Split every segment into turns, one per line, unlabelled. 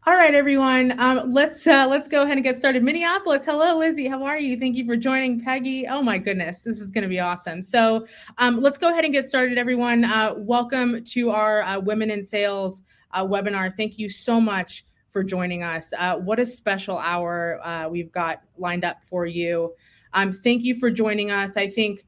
All right, everyone. Let's go ahead and get started. Minneapolis, hello, Lizzie. How are you? Thank you for joining, Peggy. Oh my goodness, this is going to be awesome. So let's go ahead and get started, everyone. Welcome to our Women in Sales webinar. Thank you so much for joining us. What a special hour we've got lined up for you. Thank you for joining us. I think.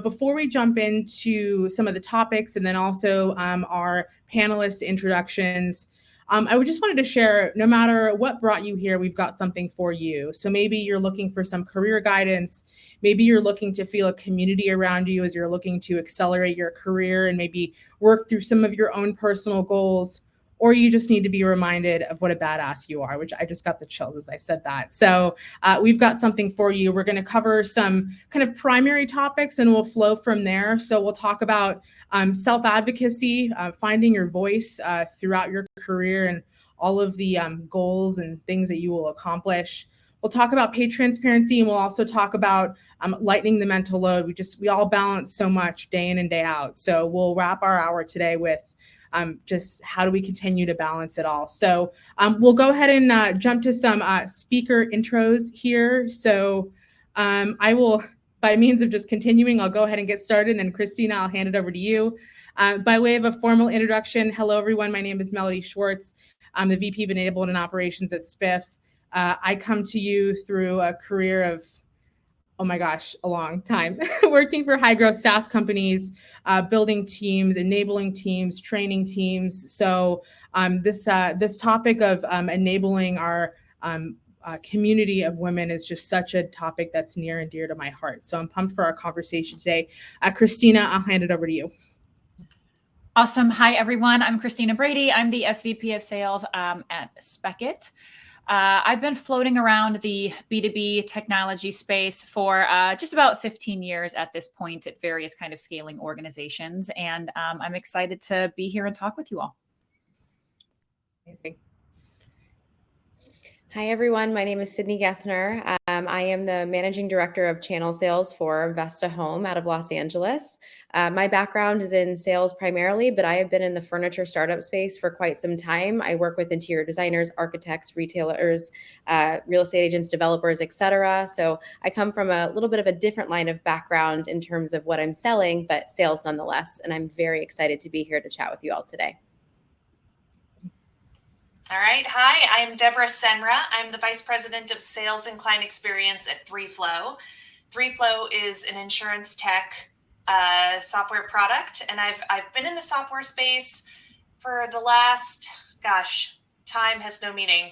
Before we jump into some of the topics and then also our panelist introductions, I would just wanted to share, no matter what brought you here, we've got something for you. So maybe you're looking for some career guidance. Maybe you're looking to feel a community around you as you're looking to accelerate your career and maybe work through some of your own personal goals. Or you just need to be reminded of what a badass you are, which I just got the chills as I said that. So we've got something for you. We're going to cover some kind of primary topics and we'll flow from there. So we'll talk about self-advocacy, finding your voice throughout your career and all of the goals and things that you will accomplish. We'll talk about pay transparency, and we'll also talk about lightening the mental load. We all balance so much day in and day out. So we'll wrap our hour today with just how do we continue to balance it all. So we'll go ahead and jump to some speaker intros here. So I will, by means of just continuing, I'll go ahead and get started. And then Christina, I'll hand it over to you. By way of a formal introduction, hello, everyone. My name is Melody Schwartz. I'm the VP of Enablement and Operations at Spiff. I come to you through a career of, oh my gosh, a long time, working for high growth SaaS companies, building teams, enabling teams, training teams. So this topic of enabling our community of women is just such a topic that's near and dear to my heart. So I'm pumped for our conversation today. Christina, I'll hand it over to you.
Awesome. Hi, everyone. I'm Christina Brady. I'm the SVP of Sales at Speckit. I've been floating around the B2B technology space for just about 15 years at this point at various kind of scaling organizations. And I'm excited to be here and talk with you all.
Amazing.
Hi, everyone. My name is Sydney Gethner. I am the Managing Director of Channel Sales for Vesta Home out of Los Angeles. My background is in sales primarily, but I have been in the furniture startup space for quite some time. I work with interior designers, architects, retailers, real estate agents, developers, etc. So I come from a little bit of a different line of background in terms of what I'm selling, but sales nonetheless. And I'm very excited to be here to chat with you all today.
All right. Hi, I'm Deborah Senra. I'm the Vice President of Sales and Client Experience at 3Flow. 3Flow is an insurance tech software product, and I've been in the software space for the last, time has no meaning,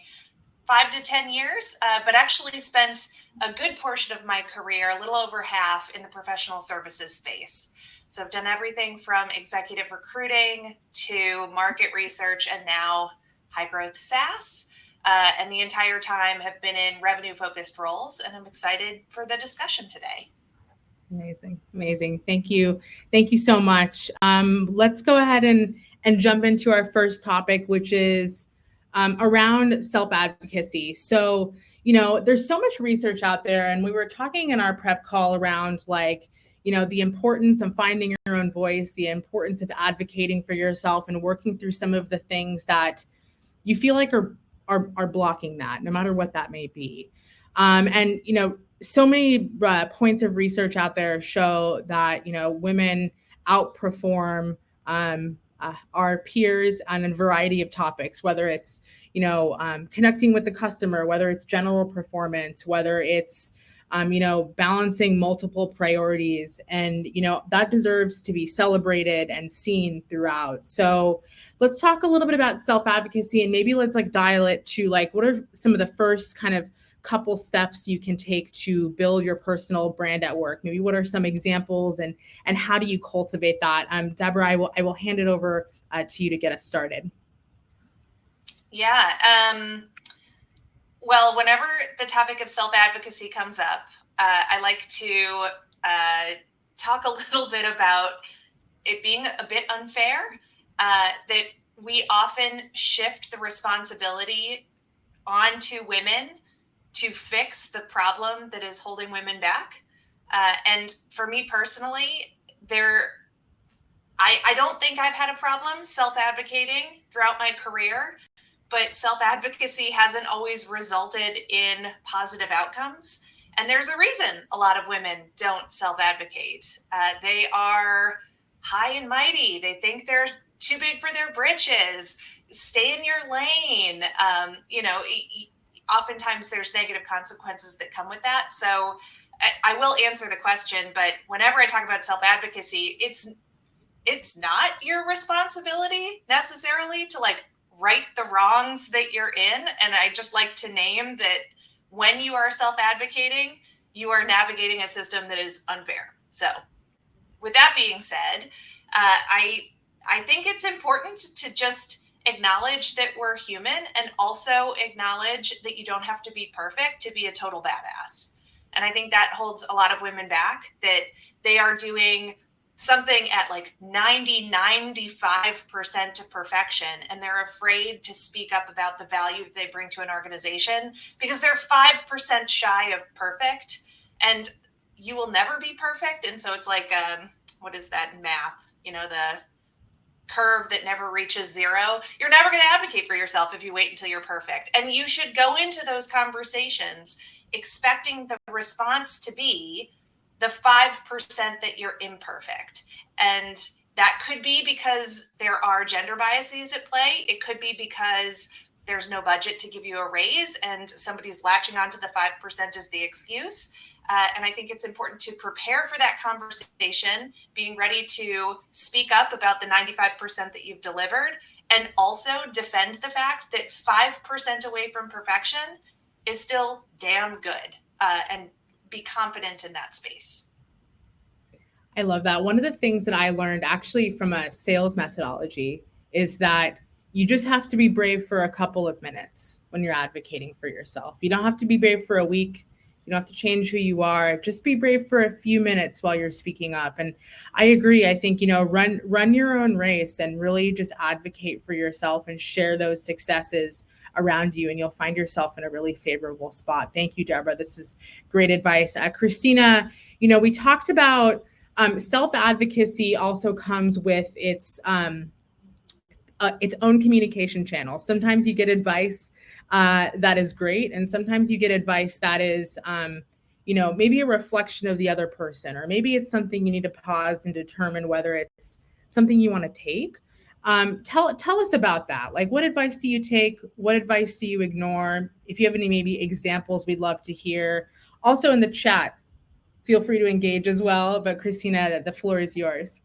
5 to 10 years, but actually spent a good portion of my career, a little over half, in the professional services space. So I've done everything from executive recruiting to market research and now high growth SaaS, and the entire time have been in revenue focused roles. And I'm excited for the discussion today.
Amazing. Thank you so much. Let's go ahead and jump into our first topic, which is around self-advocacy. So, there's so much research out there, and we were talking in our prep call around the importance of finding your own voice, the importance of advocating for yourself and working through some of the things that you feel like are blocking that, no matter what that may be. And so many points of research out there show that women outperform our peers on a variety of topics, whether it's connecting with the customer, whether it's general performance, whether it's balancing multiple priorities, and that deserves to be celebrated and seen throughout. So let's talk a little bit about self-advocacy, and maybe let's dial it to what are some of the first kind of couple steps you can take to build your personal brand at work. Maybe what are some examples, and how do you cultivate that? Deborah, I will hand it over to you to get us started.
Yeah. Well, whenever the topic of self-advocacy comes up, I like to talk a little bit about it being a bit unfair, that we often shift the responsibility onto women to fix the problem that is holding women back. And for me personally, I don't think I've had a problem self-advocating throughout my career, but self-advocacy hasn't always resulted in positive outcomes. And there's a reason a lot of women don't self-advocate. They are high and mighty. They think they're too big for their britches. Stay in your lane. Oftentimes there's negative consequences that come with that. So I will answer the question, but whenever I talk about self-advocacy, it's not your responsibility necessarily to like right the wrongs that you're in. And I just like to name that when you are self-advocating, you are navigating a system that is unfair. So with that being said, I think it's important to just acknowledge that we're human and also acknowledge that you don't have to be perfect to be a total badass. And I think that holds a lot of women back, that they are doing something at like 95% to perfection, and they're afraid to speak up about the value that they bring to an organization because they're 5% shy of perfect, and you will never be perfect. And so it's like, what is that math? The curve that never reaches zero. You're never going to advocate for yourself if you wait until you're perfect. And you should go into those conversations expecting the response to be the 5% that you're imperfect. And that could be because there are gender biases at play. It could be because there's no budget to give you a raise and somebody's latching onto the 5% as the excuse. And I think it's important to prepare for that conversation, being ready to speak up about the 95% that you've delivered, and also defend the fact that 5% away from perfection is still damn good, and be confident in that space.
I love that. One of the things that I learned actually from a sales methodology is that you just have to be brave for a couple of minutes when you're advocating for yourself. You don't have to be brave for a week. You don't have to change who you are. Just be brave for a few minutes while you're speaking up. And I agree. I think, run your own race and really just advocate for yourself and share those successes around you, and you'll find yourself in a really favorable spot. Thank you, Deborah. This is great advice. Christina, we talked about self-advocacy also comes with its own communication channel. Sometimes you get advice that is great, and sometimes you get advice that is, maybe a reflection of the other person, or maybe it's something you need to pause and determine whether it's something you want to take. Tell us about that. Like, what advice do you take? What advice do you ignore? If you have any maybe examples, we'd love to hear. Also in the chat, feel free to engage as well. But Christina, the floor is yours.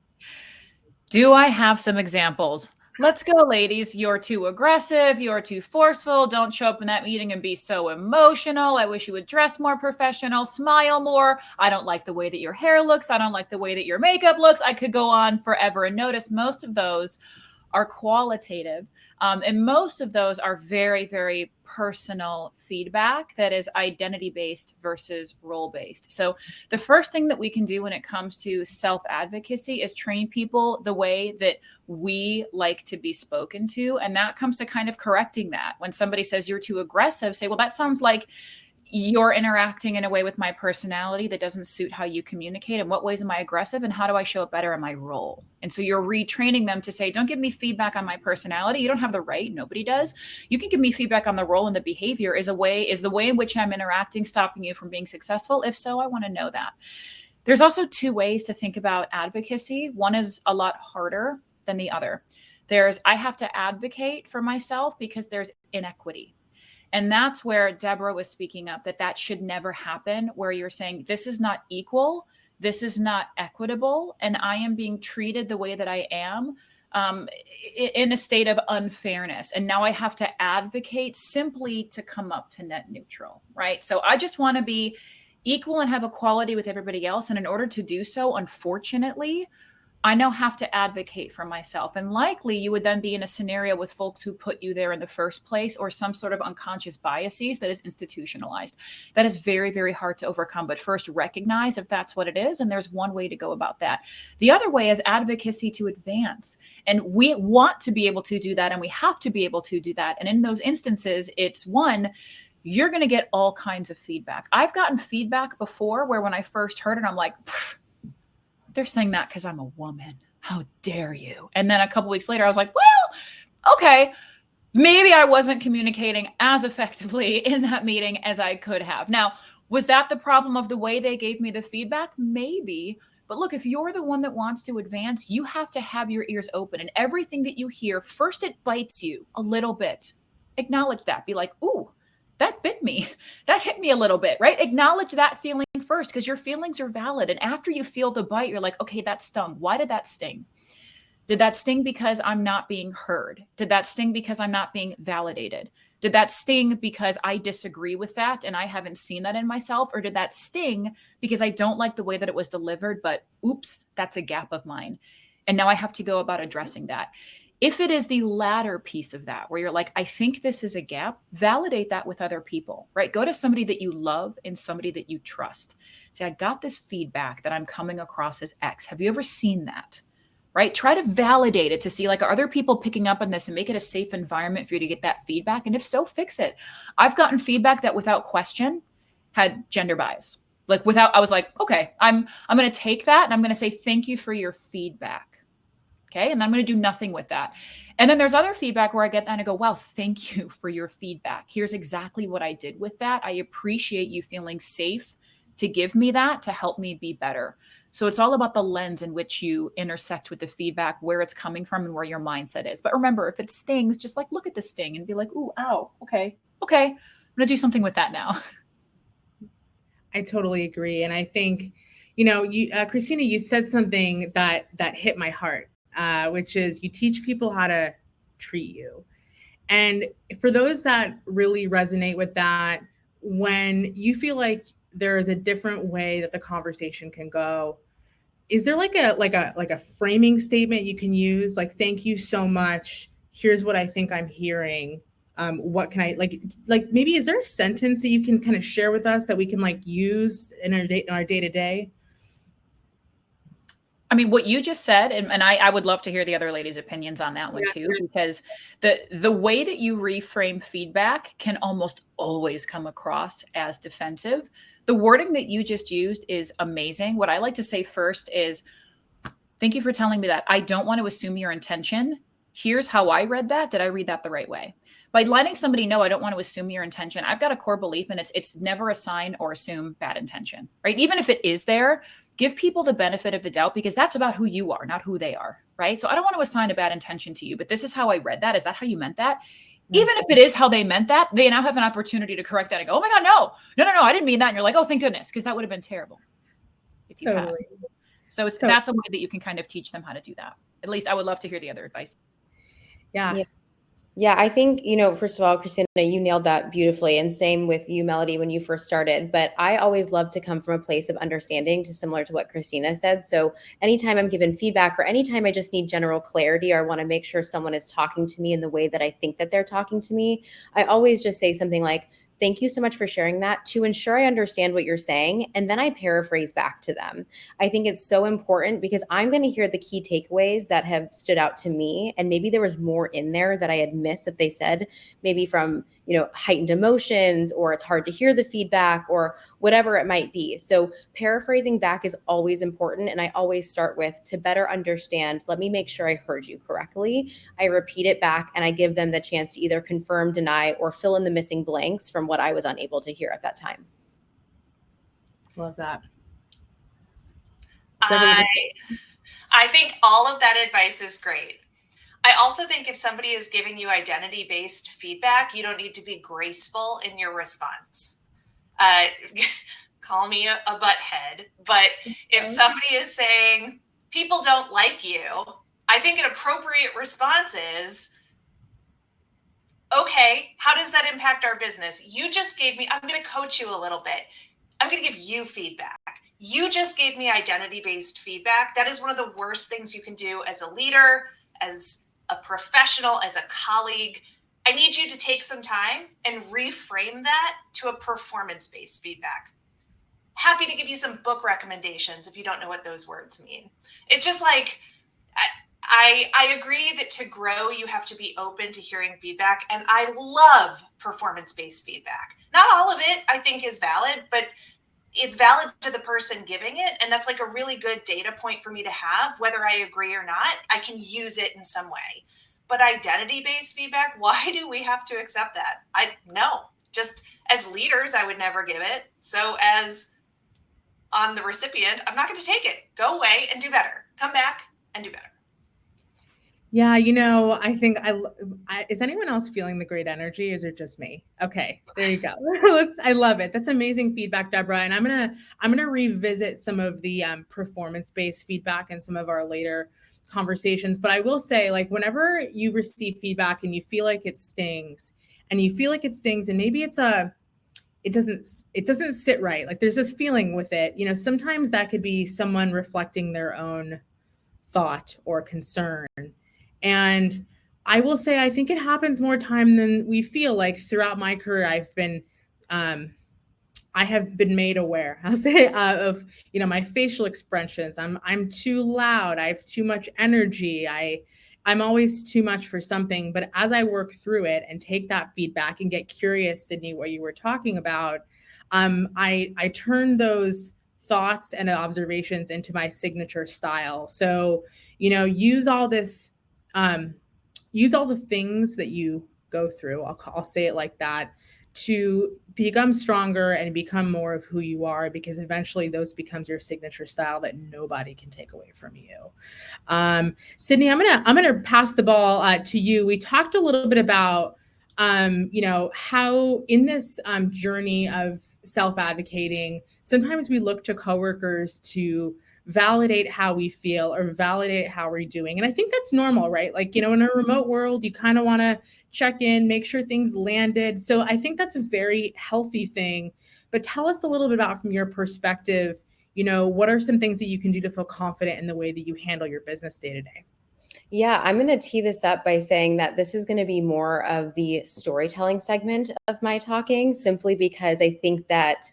Do I have some examples? Let's go, ladies. You're too aggressive. You're too forceful. Don't show up in that meeting and be so emotional. I wish you would dress more professional, smile more. I don't like the way that your hair looks. I don't like the way that your makeup looks. I could go on forever. And notice most of those are qualitative. And most of those are very, very personal feedback that is identity-based versus role-based. So the first thing that we can do when it comes to self-advocacy is train people the way that we like to be spoken to. And that comes to kind of correcting that. When somebody says you're too aggressive, say, well, that sounds like you're interacting in a way with my personality that doesn't suit how you communicate. In what ways am I aggressive, and how do I show up better in my role? And so you're retraining them to say, don't give me feedback on my personality. You don't have the right. Nobody does. You can give me feedback on the role and the behavior. Is the way in which I'm interacting stopping you from being successful? If so, I want to know that. There's also two ways to think about advocacy. One is a lot harder than the other. I have to advocate for myself because there's inequity. And that's where Deborah was speaking up, that should never happen, where you're saying, this is not equal, this is not equitable, and I am being treated the way that I am in a state of unfairness. And now I have to advocate simply to come up to net neutral, right? So I just want to be equal and have equality with everybody else. And in order to do so, unfortunately, I now have to advocate for myself. And likely you would then be in a scenario with folks who put you there in the first place, or some sort of unconscious biases that is institutionalized. That is very, very hard to overcome. But first, recognize if that's what it is. And there's one way to go about that. The other way is advocacy to advance. And we want to be able to do that. And we have to be able to do that. And in those instances, it's one, you're going to get all kinds of feedback. I've gotten feedback before where when I first heard it, I'm like, they're saying that because I'm a woman. How dare you? And then a couple weeks later, I was like, well, okay, maybe I wasn't communicating as effectively in that meeting as I could have. Now, was that the problem of the way they gave me the feedback? Maybe. But look, if you're the one that wants to advance, you have to have your ears open. And everything that you hear, first it bites you a little bit. Acknowledge that. Be like, ooh, that bit me. That hit me a little bit, right? Acknowledge that feeling first, because your feelings are valid. And after you feel the bite, you're like, okay, that stung. Why did that sting? Did that sting because I'm not being heard? Did that sting because I'm not being validated? Did that sting because I disagree with that and I haven't seen that in myself? Or did that sting because I don't like the way that it was delivered, but oops, that's a gap of mine. And now I have to go about addressing that. If it is the latter piece of that, where you're like, I think this is a gap, validate that with other people, right? Go to somebody that you love and somebody that you trust. Say, I got this feedback that I'm coming across as X. Have you ever seen that? Right? Try to validate it to see, like, are other people picking up on this, and make it a safe environment for you to get that feedback? And if so, fix it. I've gotten feedback that without question had gender bias. Like I was like, okay, I'm going to take that and I'm going to say, thank you for your feedback. Okay. And I'm going to do nothing with that. And then there's other feedback where I get that and I go, wow, thank you for your feedback. Here's exactly what I did with that. I appreciate you feeling safe to give me that to help me be better. So it's all about the lens in which you intersect with the feedback, where it's coming from and where your mindset is. But remember, if it stings, just like look at the sting and be like, ooh, ow, okay, I'm going to do something with that now.
I totally agree. And I think, you, Christina, you said something that hit my heart, which is you teach people how to treat you. And for those that really resonate with that, when you feel like there is a different way that the conversation can go, is there like a framing statement you can use? Like, thank you so much. Here's what I think I'm hearing. What can I like maybe is there a sentence that you can kind of share with us that we can like use in our day to day?
I mean, what you just said, and I would love to hear the other ladies' opinions on that one too, because the way that you reframe feedback can almost always come across as defensive. The wording that you just used is amazing. What I like to say first is, thank you for telling me that. I don't want to assume your intention. Here's how I read that. Did I read that the right way? By letting somebody know I don't want to assume your intention, I've got a core belief, and it's never assign or assume bad intention, right? Even if it is there, give people the benefit of the doubt, because that's about who you are, not who they are, right? So I don't want to assign a bad intention to you, but this is how I read that. Is that how you meant that? Even if it is how they meant that, they now have an opportunity to correct that and go, oh my God, no, I didn't mean that. And you're like, oh, thank goodness, because that would have been terrible if you had. So that's a way that you can kind of teach them how to do that. At least I would love to hear the other advice.
Yeah, I think, first of all, Christina, you nailed that beautifully. And same with you, Melody, when you first started. But I always love to come from a place of understanding, similar to what Christina said. So anytime I'm given feedback, or anytime I just need general clarity, or I want to make sure someone is talking to me in the way that I think that they're talking to me, I always just say something like, thank you so much for sharing that, to ensure I understand what you're saying. And then I paraphrase back to them. I think it's so important, because I'm going to hear the key takeaways that have stood out to me. And maybe there was more in there that I had missed that they said, maybe from, heightened emotions, or it's hard to hear the feedback, or whatever it might be. So paraphrasing back is always important. And I always start with, to better understand, let me make sure I heard you correctly. I repeat it back, and I give them the chance to either confirm, deny, or fill in the missing blanks from what I was unable to hear at that time.
Love that.
I think all of that advice is great. I also think if somebody is giving you identity-based feedback, you don't need to be graceful in your response. Call me a butthead, but if somebody is saying people don't like you, I think an appropriate response is, okay, how does that impact our business? You just gave me, I'm going to coach you a little bit. I'm going to give you feedback. You just gave me identity-based feedback. That is one of the worst things you can do as a leader, as a professional, as a colleague. I need you to take some time and reframe that to a performance-based feedback. Happy to give you some book recommendations if you don't know what those words mean. It's just like, I agree that to grow, you have to be open to hearing feedback. And I love performance-based feedback. Not all of it, I think, is valid, but it's valid to the person giving it. And that's like a really good data point for me to have, whether I agree or not. I can use it in some way. But identity-based feedback, why do we have to accept that? No, just as leaders, I would never give it. So as on the recipient, I'm not going to take it. Go away and do better. Come back and do better.
Yeah, I think is anyone else feeling the great energy? Or is it just me? Okay, there you go. I love it. That's amazing feedback, Deborah. And I'm gonna revisit some of the performance-based feedback in some of our later conversations. But I will say, like, whenever you receive feedback and you feel like it stings, and maybe it doesn't sit right. Like, there's this feeling with it. Sometimes that could be someone reflecting their own thought or concern. And I will say, I think it happens more time than we feel. Like, throughout my career, I have been made aware, I'll say, of my facial expressions. I'm too loud. I have too much energy. I'm always too much for something. But as I work through it and take that feedback and get curious, Sydney, what you were talking about, I turn those thoughts and observations into my signature style. So, use all this, use all the things that you go through. I'll say it like that, to become stronger and become more of who you are, because eventually those becomes your signature style that nobody can take away from you. Sydney, I'm gonna pass the ball to you. We talked a little bit about how in this journey of self-advocating, sometimes we look to coworkers to validate how we feel or validate how we're doing. And I think that's normal, right? Like, in a remote world, you kind of want to check in, make sure things landed. So I think that's a very healthy thing. But tell us a little bit about, from your perspective, what are some things that you can do to feel confident in the way that you handle your business day to day?
Yeah, I'm going to tee this up by saying that this is going to be more of the storytelling segment of my talking, simply because I think that,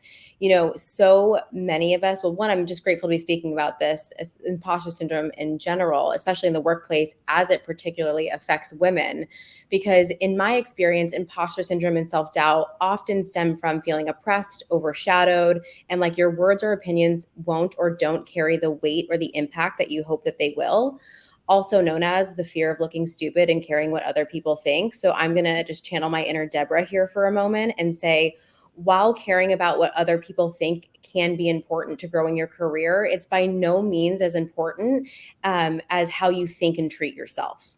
so many of us, well, one, I'm just grateful to be speaking about this, imposter syndrome in general, especially in the workplace, as it particularly affects women. Because in my experience, imposter syndrome and self-doubt often stem from feeling oppressed, overshadowed, and like your words or opinions won't or don't carry the weight or the impact that you hope that they will. Also known as the fear of looking stupid and caring what other people think. So I'm going to just channel my inner Deborah here for a moment and say, while caring about what other people think can be important to growing your career, it's by no means as important as how you think and treat yourself.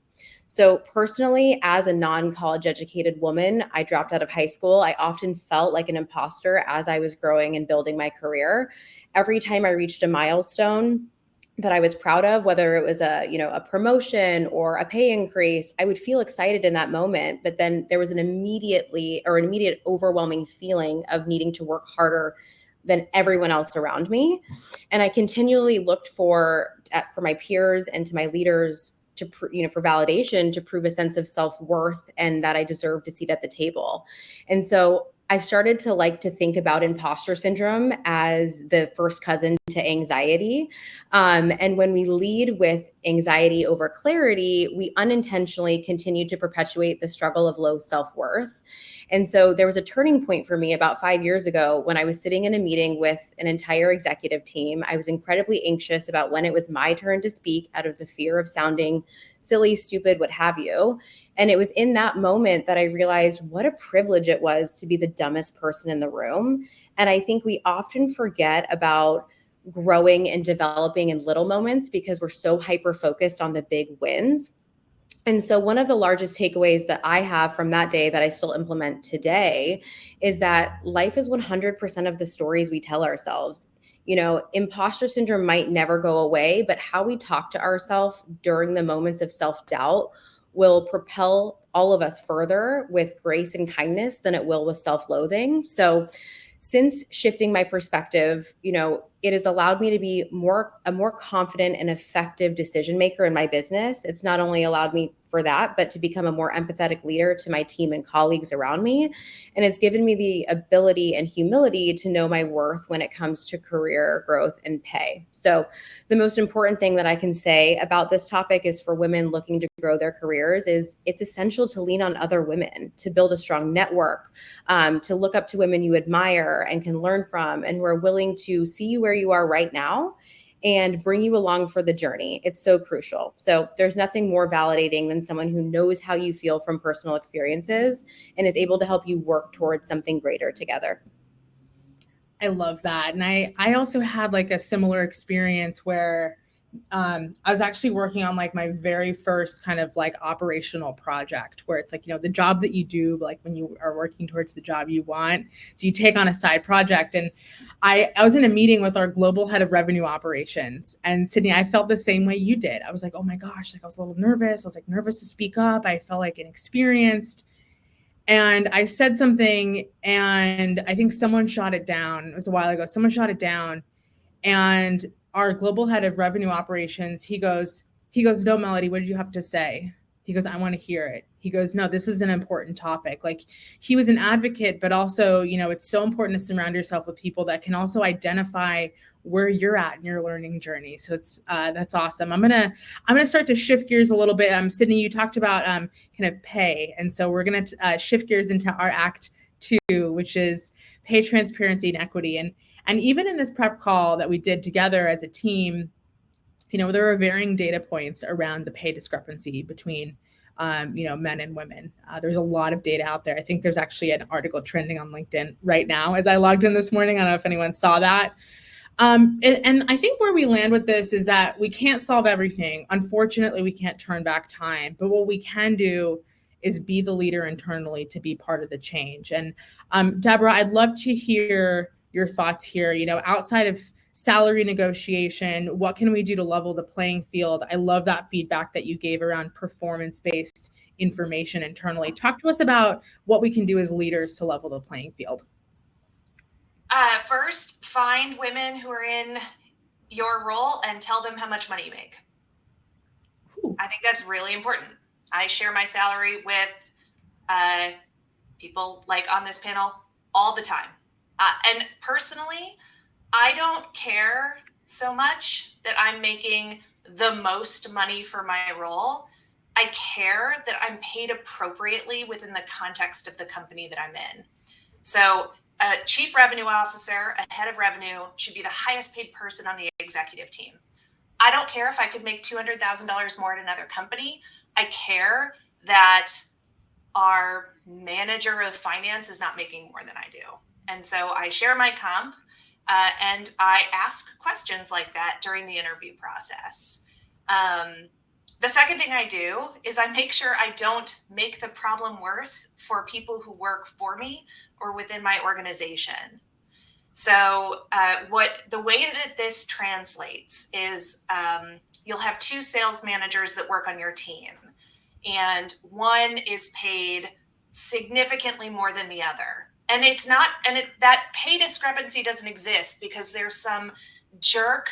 So personally, as a non-college educated woman, I dropped out of high school. I often felt like an imposter as I was growing and building my career. Every time I reached a milestone that I was proud of, whether it was a promotion or a pay increase, I would feel excited in that moment. But then there was an immediate overwhelming feeling of needing to work harder than everyone else around me. And I continually looked for my peers and to my leaders for validation, to prove a sense of self-worth and that I deserved a seat at the table. And so I've started to like to think about imposter syndrome as the first cousin to anxiety. And when we lead with anxiety over clarity, we unintentionally continue to perpetuate the struggle of low self-worth. And so there was a turning point for me about 5 years ago when I was sitting in a meeting with an entire executive team. I was incredibly anxious about when it was my turn to speak, out of the fear of sounding silly, stupid, what have you. And it was in that moment that I realized what a privilege it was to be the dumbest person in the room. And I think we often forget about growing and developing in little moments because we're so hyper-focused on the big wins. And so one of the largest takeaways that I have from that day that I still implement today is that life is 100% of the stories we tell ourselves. Imposter syndrome might never go away, but how we talk to ourselves during the moments of self-doubt will propel all of us further with grace and kindness than it will with self-loathing. So since shifting my perspective, it has allowed me to be a more confident and effective decision maker in my business. It's not only allowed me for that, but to become a more empathetic leader to my team and colleagues around me. And it's given me the ability and humility to know my worth when it comes to career growth and pay. So the most important thing that I can say about this topic is for women looking to grow their careers is it's essential to lean on other women, to build a strong network, to look up to women you admire and can learn from, and who are willing to see you where you are right now and bring you along for the journey. It's so crucial. So there's nothing more validating than someone who knows how you feel from personal experiences and is able to help you work towards something greater together.
I love that. And I also had like a similar experience where I was actually working on like my very first kind of like operational project where it's like, the job that you do, like when you are working towards the job you want. So you take on a side project. And I was in a meeting with our global head of revenue operations. And Sydney, I felt the same way you did. I was like, oh my gosh, like I was a little nervous. I was like nervous to speak up. I felt like inexperienced. And I said something and I think someone shot it down. It was a while ago. Someone shot it down. And our global head of revenue operations, he goes, no, Melody, what did you have to say? He goes, I want to hear it. He goes, no, this is an important topic. Like he was an advocate, but also, it's so important to surround yourself with people that can also identify where you're at in your learning journey. So it's that's awesome. I'm gonna start to shift gears a little bit. Sydney, you talked about kind of pay, and so we're gonna shift gears into our Act 2, which is pay transparency and equity. And even in this prep call that we did together as a team, there are varying data points around the pay discrepancy between, men and women. There's a lot of data out there. I think there's actually an article trending on LinkedIn right now as I logged in this morning. I don't know if anyone saw that. And I think where we land with this is that we can't solve everything. Unfortunately, we can't turn back time. But what we can do is be the leader internally to be part of the change. And Deborah, I'd love to hear your thoughts here. Outside of salary negotiation, what can we do to level the playing field? I love that feedback that you gave around performance-based information internally. Talk to us about what we can do as leaders to level the playing field.
First, find women who are in your role and tell them how much money you make. Ooh. I think that's really important. I share my salary with people like on this panel all the time. And personally, I don't care so much that I'm making the most money for my role. I care that I'm paid appropriately within the context of the company that I'm in. So a chief revenue officer, a head of revenue should be the highest paid person on the executive team. I don't care if I could make $200,000 more at another company. I care that our manager of finance is not making more than I do. And so I share my comp and I ask questions like that during the interview process. The second thing I do is I make sure I don't make the problem worse for people who work for me or within my organization. So the way that this translates is you'll have two sales managers that work on your team, and one is paid significantly more than the other. And it's not, that pay discrepancy doesn't exist because there's some jerk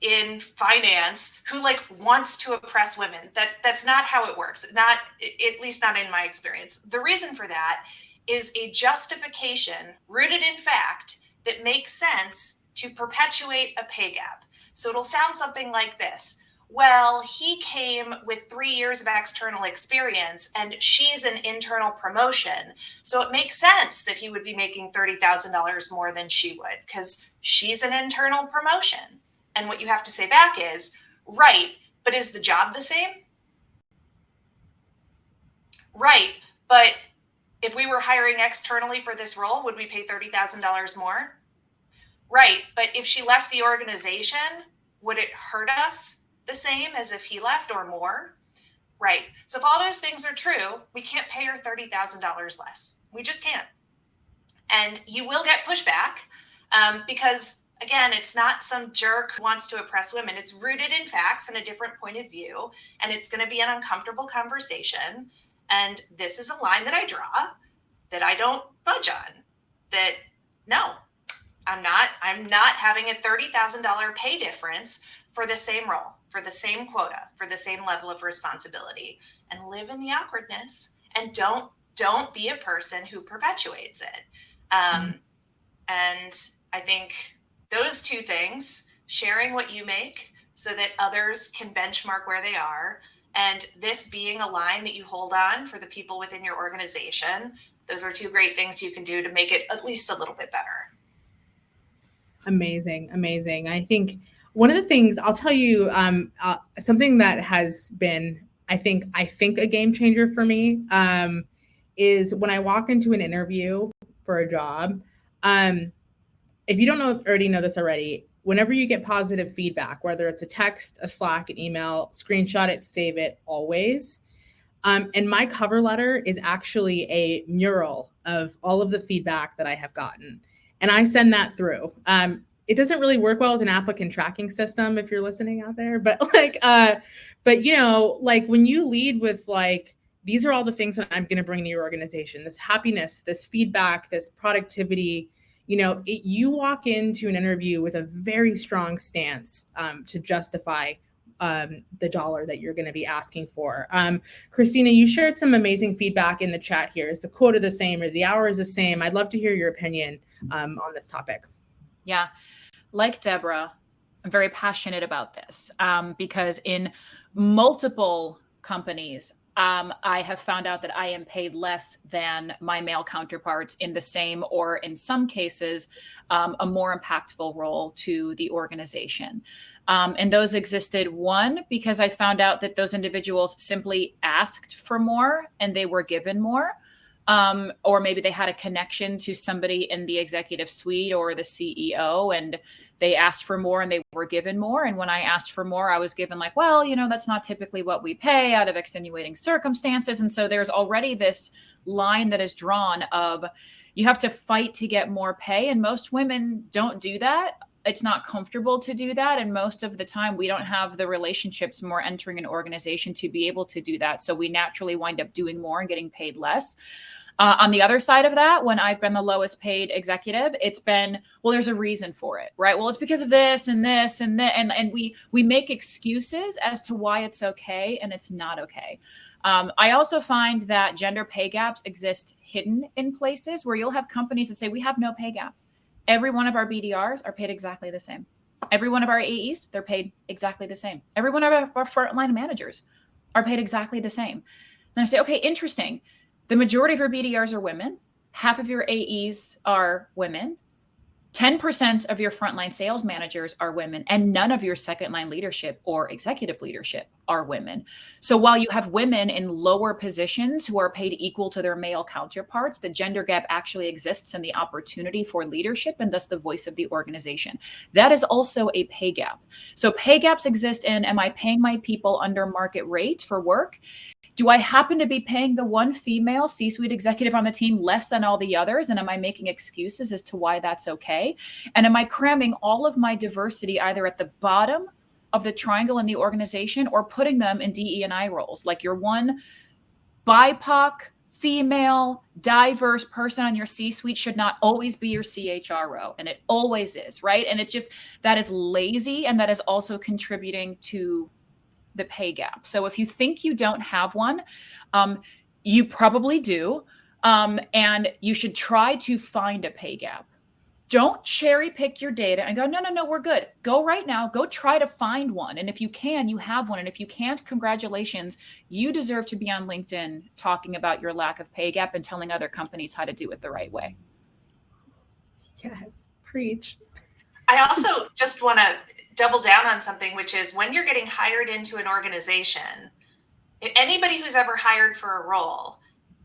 in finance who wants to oppress women. That's not how it works. Not, at least not in my experience. The reason for that is a justification rooted in fact that makes sense to perpetuate a pay gap. So it'll sound something like this. Well, he came with 3 years of external experience and she's an internal promotion. So it makes sense that he would be making $30,000 more than she would because she's an internal promotion. And what you have to say back is, right, but is the job the same? Right, but if we were hiring externally for this role, would we pay $30,000 more? Right, but if she left the organization, would it hurt us the same as if he left or more? Right. So if all those things are true, we can't pay her $30,000 less. We just can't. And you will get pushback because, again, it's not some jerk who wants to oppress women. It's rooted in facts and a different point of view. And it's going to be an uncomfortable conversation. And this is a line that I draw that I don't budge on. That, no, I'm not having a $30,000 pay difference for the same role, for the same quota, for the same level of responsibility, and live in the awkwardness and don't be a person who perpetuates it. And I think those two things, sharing what you make so that others can benchmark where they are, and this being a line that you hold on for the people within your organization, those are two great things you can do to make it at least a little bit better.
Amazing. I think One of the things I'll tell you, something that has been, I think a game changer for me, is when I walk into an interview for a job. If you don't already know this already, whenever you get positive feedback, whether it's a text, a Slack, an email, screenshot it, save it, always. And my cover letter is actually a mural of all of the feedback that I have gotten. And I send that through. It doesn't really work well with an applicant tracking system if you're listening out there, but but like when you lead with like, these are all the things that I'm going to bring to your organization, this happiness, this feedback, this productivity, you walk into an interview with a very strong stance to justify the dollar that you're going to be asking for. Christina, you shared some amazing feedback in the chat here. Is the quota the same or the hours the same? I'd love to hear your opinion on this topic.
Yeah, like Deborah, I'm very passionate about this because in multiple companies, I have found out that I am paid less than my male counterparts in the same, or in some cases, a more impactful role to the organization. And those existed, one, because I found out that those individuals simply asked for more and they were given more. Or maybe they had a connection to somebody in the executive suite or the CEO, and they asked for more and they were given more. And when I asked for more, I was given like, well, that's not typically what we pay out of extenuating circumstances. And so there's already this line that is drawn of you have to fight to get more pay. And most women don't do that. It's not comfortable to do that. And most of the time we don't have the relationships when we're entering an organization to be able to do that. So we naturally wind up doing more and getting paid less. On the other side of that, when I've been the lowest paid executive, it's been, well, there's a reason for it, right? Well, it's because of this and this and that. And we make excuses as to why it's okay and it's not okay. I also find that gender pay gaps exist hidden in places where you'll have companies that say, we have no pay gap. Every one of our BDRs are paid exactly the same. Every one of our AEs, they're paid exactly the same. Every one of our frontline managers are paid exactly the same. And I say, okay, interesting. The majority of your BDRs are women. Half of your AEs are women. 10% of your frontline sales managers are women, and none of your second line leadership or executive leadership are women. So while you have women in lower positions who are paid equal to their male counterparts, the gender gap actually exists in the opportunity for leadership and thus the voice of the organization. That is also a pay gap. So pay gaps exist in, am I paying my people under market rate for work? Do I happen to be paying the one female C-suite executive on the team less than all the others? And am I making excuses as to why that's okay? And am I cramming all of my diversity either at the bottom of the triangle in the organization or putting them in DE&I roles? Like your one BIPOC, female, diverse person on your C-suite should not always be your CHRO. And it always is, right? And it's just, that is lazy. And that is also contributing to the pay gap. So if you think you don't have one, you probably do. And you should try to find a pay gap. Don't cherry pick your data and go, no, we're good. Go right now, go try to find one. And if you can, you have one. And if you can't, congratulations. You deserve to be on LinkedIn talking about your lack of pay gap and telling other companies how to do it the right way.
Yes, preach.
I also just want to double down on something, which is when you're getting hired into an organization, anybody who's ever hired for a role,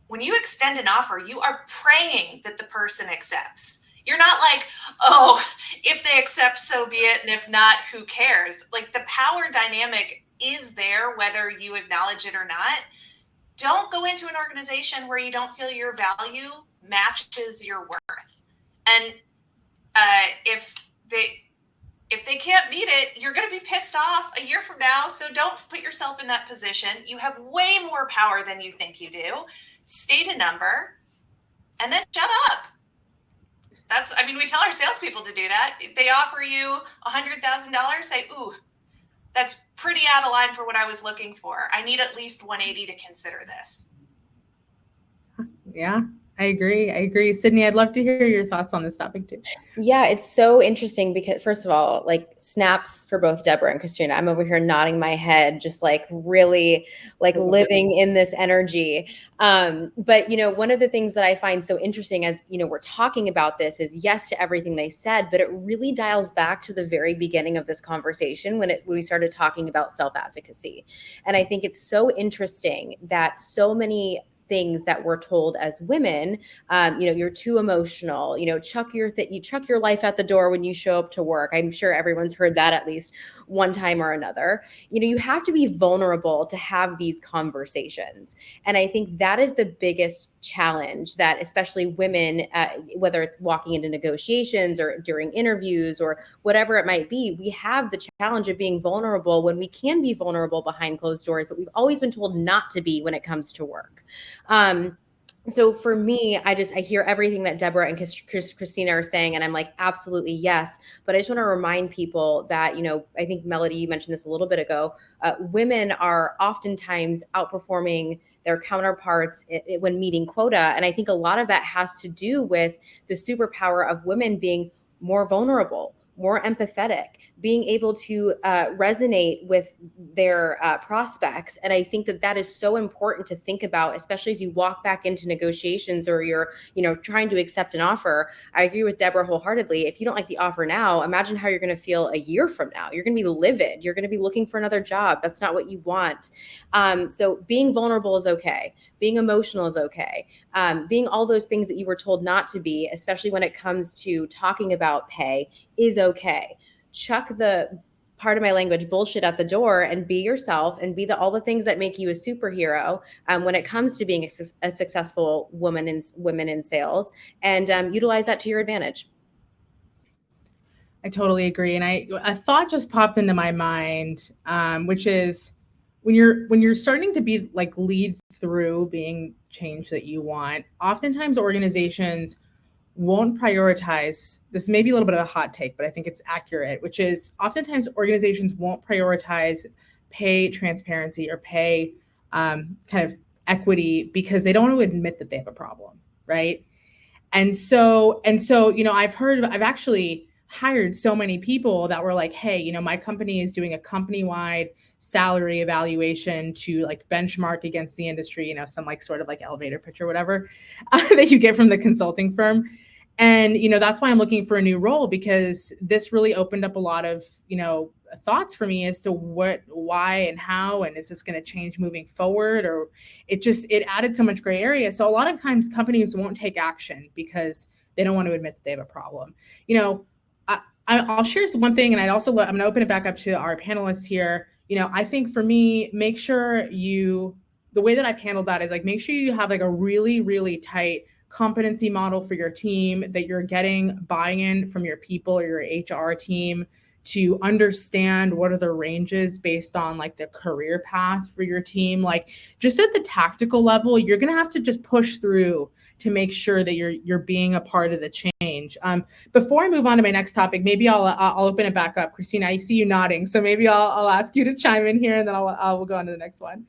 when you extend an offer, you are praying that the person accepts. You're not like, oh, if they accept, so be it. And if not, who cares? Like the power dynamic is there, whether you acknowledge it or not. Don't go into an organization where you don't feel your value matches your worth. And if they can't meet it, you're going to be pissed off a year from now. So don't put yourself in that position. You have way more power than you think you do. State a number and then shut up. We tell our salespeople to do that. If they offer you $100,000, say, ooh, that's pretty out of line for what I was looking for. I need at least 180 to consider this.
Yeah, I agree. Sydney, I'd love to hear your thoughts on this topic too.
Yeah, it's so interesting because first of all, like snaps for both Deborah and Christina. I'm over here nodding my head, just like really like living in this energy. But one of the things that I find so interesting as we're talking about this is yes to everything they said, but it really dials back to the very beginning of this conversation when we started talking about self-advocacy. And I think it's so interesting that so many things that we're told as women, you're too emotional, chuck your life at the door when you show up to work. I'm sure everyone's heard that at least one time or another. You have to be vulnerable to have these conversations. And I think that is the biggest challenge that especially women, whether it's walking into negotiations or during interviews or whatever it might be, we have the challenge of being vulnerable when we can be vulnerable behind closed doors, but we've always been told not to be when it comes to work. So for me, I hear everything that Deborah and Christina are saying, and I'm like, absolutely yes. But I just want to remind people that, I think Melody, you mentioned this a little bit ago, women are oftentimes outperforming their counterparts when meeting quota. And I think a lot of that has to do with the superpower of women being more vulnerable, more empathetic, being able to resonate with their prospects. And I think that is so important to think about, especially as you walk back into negotiations or you're, trying to accept an offer. I agree with Deborah wholeheartedly. If you don't like the offer now, imagine how you're going to feel a year from now. You're going to be livid. You're going to be looking for another job. That's not what you want. So being vulnerable is okay. Being emotional is okay. Being all those things that you were told not to be, especially when it comes to talking about pay, is okay. Chuck the, part of my language, bullshit at the door and be yourself and be all the things that make you a superhero when it comes to being a successful woman in sales, and utilize that to your advantage.
I totally agree. And a thought just popped into my mind, which is when you're starting to be like lead through being change that you want, oftentimes organizations won't prioritize. This may be a little bit of a hot take, but I think it's accurate, which is oftentimes organizations won't prioritize pay transparency or pay kind of equity because they don't want to admit that they have a problem, right? And so, I've actually hired so many people that were like, hey, my company is doing a company-wide salary evaluation to like benchmark against the industry, some like sort of like elevator pitch or whatever that you get from the consulting firm. And, that's why I'm looking for a new role, because this really opened up a lot of, thoughts for me as to what, why, and how, and is this going to change moving forward? Or it added so much gray area. So a lot of times companies won't take action because they don't want to admit that they have a problem. I'll share one thing, and I'm going to open it back up to our panelists here. I think for me, make sure the way that I've handled that is like, make sure you have like a really, really tight competency model for your team, that you're getting buy-in from your people or your HR team to understand what are the ranges based on like the career path for your team. Like just at the tactical level, you're going to have to just push through to make sure that you're being a part of the change. Before I move on to my next topic, maybe I'll open it back up. Christina, I see you nodding, so maybe I'll ask you to chime in here, and then we'll go on to the next one.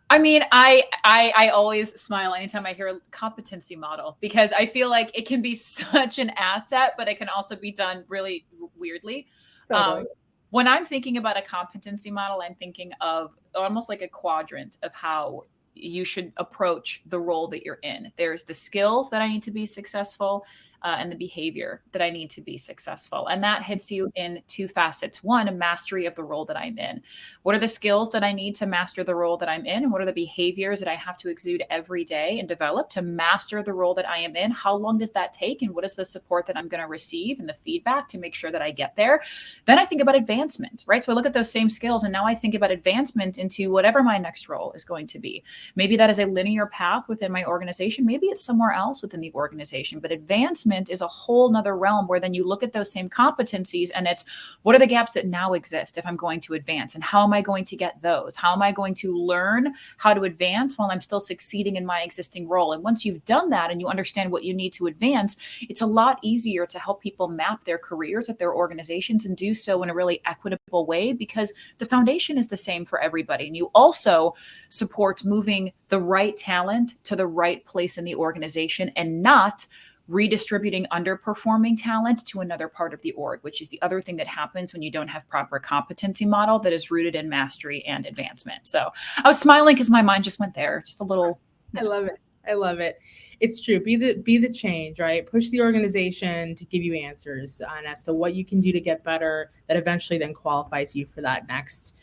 I mean, I always smile anytime I hear a competency model, because I feel like it can be such an asset, but it can also be done really weirdly. Totally. When I'm thinking about a competency model, I'm thinking of almost like a quadrant of how you should approach the role that you're in. There's the skills that I need to be successful, and the behavior that I need to be successful. And that hits you in two facets. One, a mastery of the role that I'm in. What are the skills that I need to master the role that I'm in? And what are the behaviors that I have to exude every day and develop to master the role that I am in? How long does that take? And what is the support that I'm going to receive and the feedback to make sure that I get there? Then I think about advancement, right? So I look at those same skills, and now I think about advancement into whatever my next role is going to be. Maybe that is a linear path within my organization. Maybe it's somewhere else within the organization, but advancement advancement is a whole nother realm where then you look at those same competencies and it's, what are the gaps that now exist if I'm going to advance, and how am I going to get those? How am I going to learn how to advance while I'm still succeeding in my existing role? And once you've done that and you understand what you need to advance, it's a lot easier to help people map their careers at their organizations and do so in a really equitable way, because the foundation is the same for everybody. And you also support moving the right talent to the right place in the organization and not redistributing underperforming talent to another part of the org, which is the other thing that happens when you don't have proper competency model that is rooted in mastery and advancement. So I was smiling because my mind just went there, just a little.
I love it. I love it. It's true. Be the change, right? Push the organization to give you answers as to what you can do to get better, that eventually then qualifies you for that next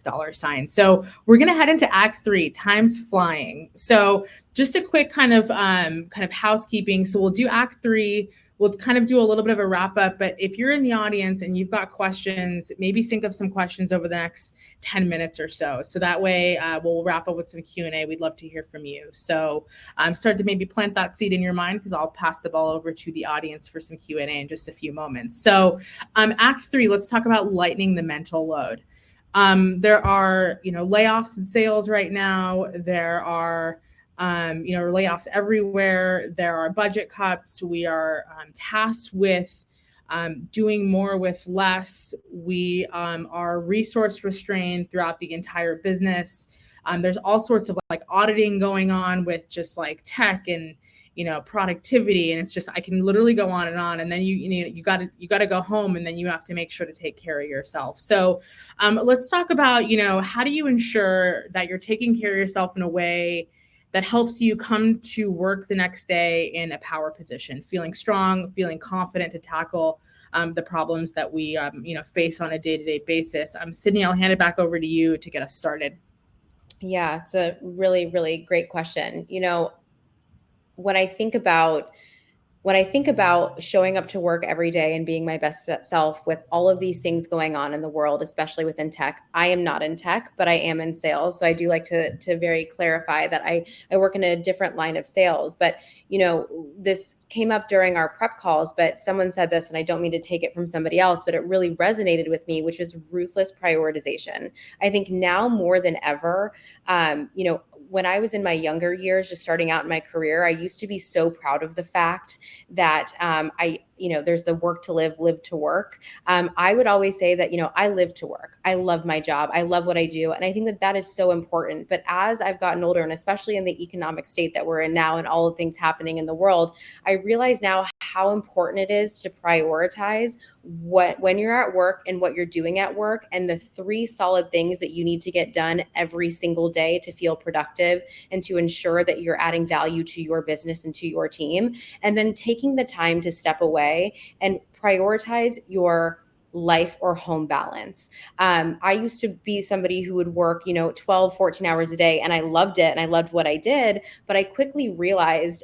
dollar sign. So we're going to head into Act 3, time's flying. So just a quick kind of housekeeping. So we'll do Act 3. We'll kind of do a little bit of a wrap up, but if you're in the audience and you've got questions, maybe think of some questions over the next 10 minutes or so. So that way we'll wrap up with some Q&A. We'd love to hear from you. So start to maybe plant that seed in your mind, because I'll pass the ball over to the audience for some Q&A in just a few moments. So Act 3, let's talk about lightening the mental load. There are, layoffs in sales right now. There are, layoffs everywhere. There are budget cuts. We are tasked with doing more with less. We are resource restrained throughout the entire business. There's all sorts of like auditing going on with just like tech and productivity, and it's just, I can literally go on, and then you got to go home, and then you have to make sure to take care of yourself. So let's talk about how do you ensure that you're taking care of yourself in a way that helps you come to work the next day in a power position, feeling strong, feeling confident to tackle the problems that we face on a day-to-day basis. Sydney, I'll hand it back over to you to get us started.
Yeah, it's a really, really great question. When I think about showing up to work every day and being my best self with all of these things going on in the world, especially within tech, I am not in tech, but I am in sales. So I do like to very clarify that I work in a different line of sales. But, this came up during our prep calls, but someone said this, and I don't mean to take it from somebody else, but it really resonated with me, which is ruthless prioritization. I think now more than ever, when I was in my younger years, just starting out in my career, I used to be so proud of the fact that there's the work to live to work. I would always say that, I live to work. I love my job. I love what I do. And I think that is so important. But as I've gotten older, and especially in the economic state that we're in now and all the things happening in the world, I realize now how important it is to prioritize when you're at work and what you're doing at work, and the 3 solid things that you need to get done every single day to feel productive and to ensure that you're adding value to your business and to your team. And then taking the time to step away and prioritize your life or home balance. I used to be somebody who would work, 12, 14 hours a day, and I loved it and I loved what I did. But I quickly realized,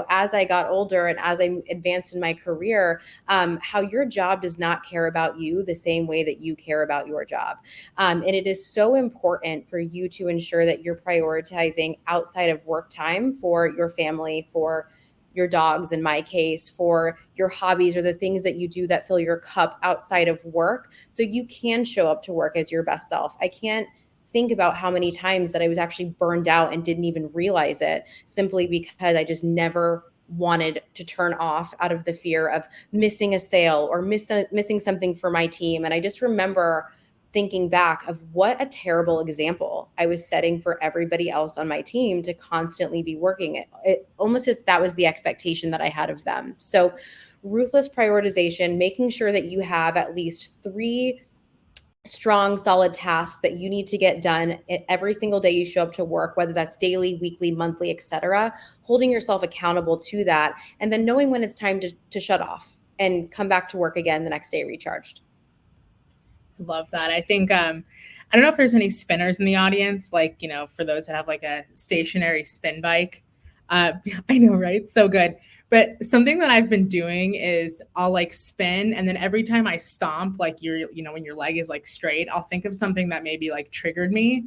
as I got older and as I advanced in my career, how your job does not care about you the same way that you care about your job. And it is so important for you to ensure that you're prioritizing outside of work time for your family, for your dogs, in my case, for your hobbies or the things that you do that fill your cup outside of work, so you can show up to work as your best self. I can't think about how many times that I was actually burned out and didn't even realize it, simply because I just never wanted to turn off out of the fear of missing a sale or missing something for my team. And I just remember thinking back of what a terrible example I was setting for everybody else on my team to constantly be working it almost if that was the expectation that I had of them. So ruthless prioritization, making sure that you have at least 3 strong, solid tasks that you need to get done every single day you show up to work, whether that's daily, weekly, monthly, etc. Holding yourself accountable to that, and then knowing when it's time to shut off and come back to work again the next day recharged.
Love that. I think, I don't know if there's any spinners in the audience, like, for those that have like a stationary spin bike. I know, right? So good. But something that I've been doing is I'll like spin, and then every time I stomp, like when your leg is like straight, I'll think of something that maybe like triggered me.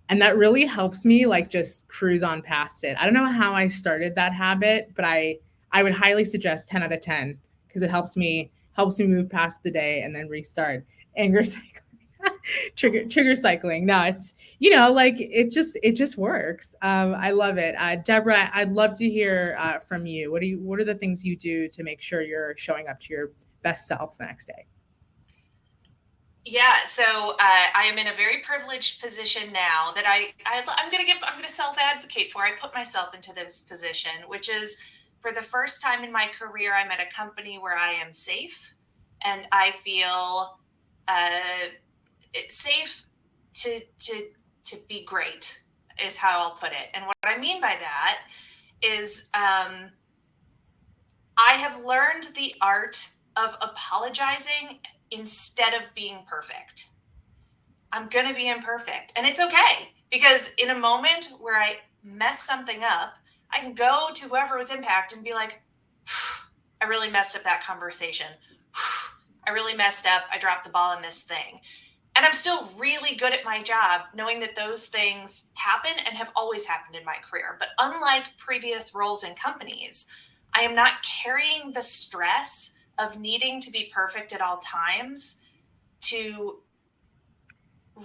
And that really helps me like just cruise on past it. I don't know how I started that habit, but I I would highly suggest 10 out of 10 because it helps me move past the day and then restart. Anger cycling, trigger cycling. No, it's, like it just works. I love it. Deborah, I'd love to hear from you. What are the things you do to make sure you're showing up to your best self the next day?
Yeah, so I am in a very privileged position now that I'm going to self-advocate for. I put myself into this position, which is for the first time in my career, I'm at a company where I am safe and I feel safe to be great is how I'll put it. And what I mean by that is I have learned the art of apologizing instead of being perfect. I'm going to be imperfect and it's okay, because in a moment where I mess something up, I can go to whoever was impacted and be like, I really messed up that conversation. I really messed up. I dropped the ball in this thing. And I'm still really good at my job, knowing that those things happen and have always happened in my career. But unlike previous roles in companies, I am not carrying the stress of needing to be perfect at all times to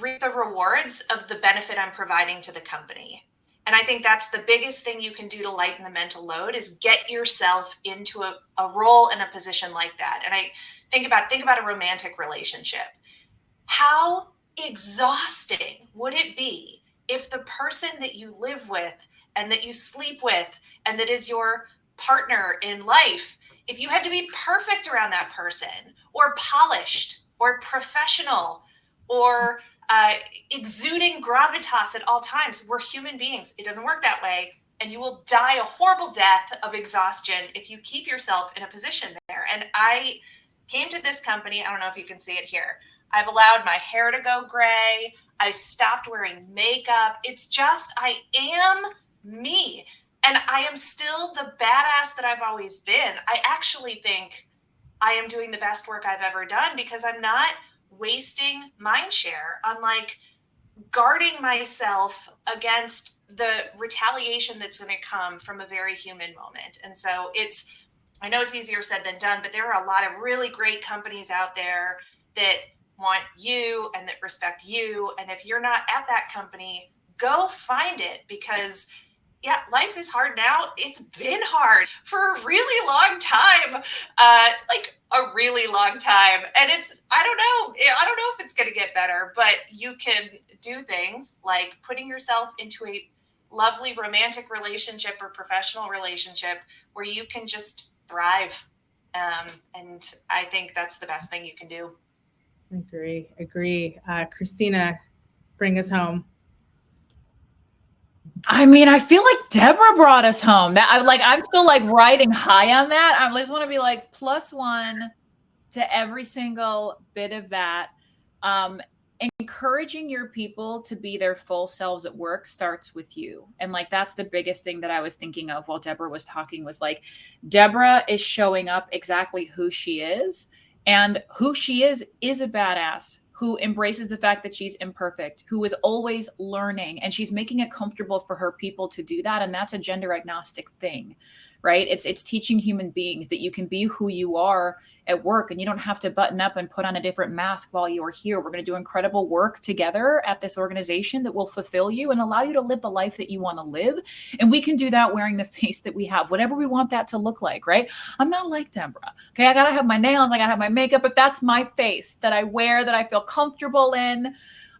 reap the rewards of the benefit I'm providing to the company. And I think that's the biggest thing you can do to lighten the mental load is get yourself into a role in a position like that. And I think about a romantic relationship. How exhausting would it be if the person that you live with and that you sleep with and that is your partner in life, if you had to be perfect around that person or polished or professional or exuding gravitas at all times? We're human beings. It doesn't work that way. And you will die a horrible death of exhaustion if you keep yourself in a position there. And I came to this company. I don't know if you can see it here. I've allowed my hair to go gray. I stopped wearing makeup. It's just, I am me. And I am still the badass that I've always been. I actually think I am doing the best work I've ever done because I'm not wasting mind share on like guarding myself against the retaliation that's going to come from a very human moment. And so I know it's easier said than done, but there are a lot of really great companies out there that want you and that respect you. And if you're not at that company, go find it, because yeah, life is hard now. It's been hard for a really long time, like a really long time. And I don't know if it's going to get better, but you can do things like putting yourself into a lovely romantic relationship or professional relationship where you can just thrive. And I think that's the best thing you can do.
Agree. Christina, bring us home.
I mean, I feel like Deborah brought us home. I'm still like riding high on that. I just want to be like +1 to every single bit of that. Encouraging your people to be their full selves at work starts with you. And like, that's the biggest thing that I was thinking of while Deborah was talking, was like, Deborah is showing up exactly who she is, and who she is a badass who embraces the fact that she's imperfect, who is always learning, and she's making it comfortable for her people to do that. And that's a gender agnostic thing, right? It's teaching human beings that you can be who you are at work, and you don't have to button up and put on a different mask while you're here. We're going to do incredible work together at this organization that will fulfill you and allow you to live the life that you want to live. And we can do that wearing the face that we have, whatever we want that to look like, right? I'm not like Deborah. Okay. I got to have my nails. I got to have my makeup, but that's my face that I wear, that I feel comfortable in.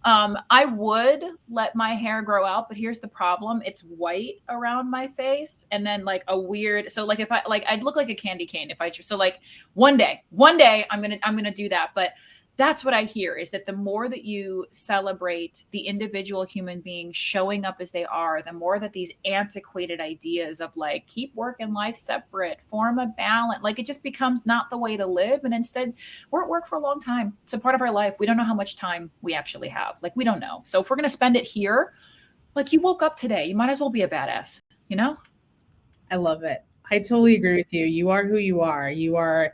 I would let my hair grow out, but here's the problem. It's white around my face. And then like a weird, so like if I, like, I'd look like a candy cane if I, so like one day I'm going to do that. But that's what I hear, is that the more that you celebrate the individual human being showing up as they are, the more that these antiquated ideas of like, keep work and life separate, form a balance, like it just becomes not the way to live. And instead, we're at work for a long time. It's a part of our life. We don't know how much time we actually have. Like, we don't know. So if we're going to spend it here, like, you woke up today, you might as well be a badass, you know?
I love it. I totally agree with you. You are who you are. You are